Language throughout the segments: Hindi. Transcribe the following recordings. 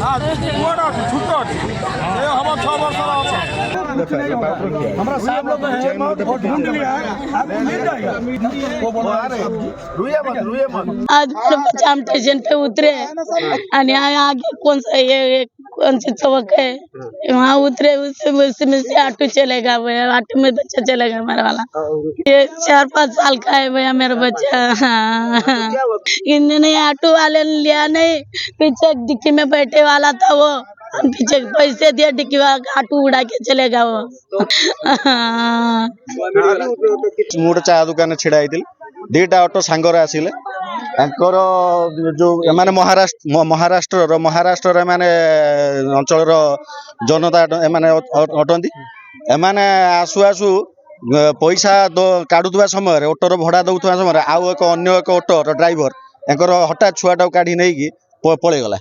पुआटा छुट्ट ये हम 6 वर्ष हमारा साहब लोग है वोट ढूंढ लिया है आपको मिल जाएगा वो बोल रहा है रुइए मत आज मेरे बच्चा हम स्टेशन पे उतरे और यहाँ आगे कौन सी चौक है वहाँ उतरे उसमें से ऑटो चलेगा भैया ऑटो में बच्चा चलेगा हमारा वाला ये 4-5 साल का है भैया मेरा बच्चा इन्होंने ऑटो वाले ने लिया नहीं पीछे डिक्की में बैठे वाला था वो हम पीछे पैसे दिए डिक्की वाला ऑटो उड़ा के चलेगा वो मुझे चाह दुकान छिड़ा दीटा ऑटो सांगर आसिले जो माने महाराष्ट्र माने अंचल जनता माने अटंती एमाने आसु आसु पैसा काढ़ुवा समय ऑटोर भड़ा दौथुवा समय आउ एक अन्य एक ऑटोर ड्राइवर एंकर हठात छुआटा काढ़ी नहीं पलैगला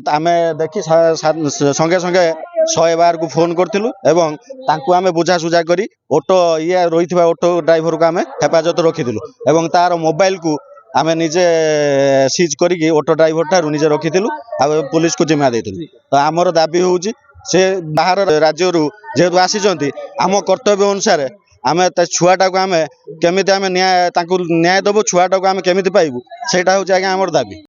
आम देखी संगे संगे 112 को फोन करूँ एवं तांकु आमे बुझासुझा करी ऑटो ये रही ऑटो ड्राइवर को आम हेफाजत रखीलु एवं तार मोबाइल को आमे निजे सीज करी ऑटो ड्राइवर ठारू निजे रखीलु पुलिस को जिम्मा देलु तो आमर दाबी होउची से बाहर राज्य जेहेतु आसी आम कर्तव्य अनुसार आम छुआटा को आम केमी न्याय दबु छुआटा को आम केमी पाइबू सेटा हूँ आज्ञा आमर दाबी।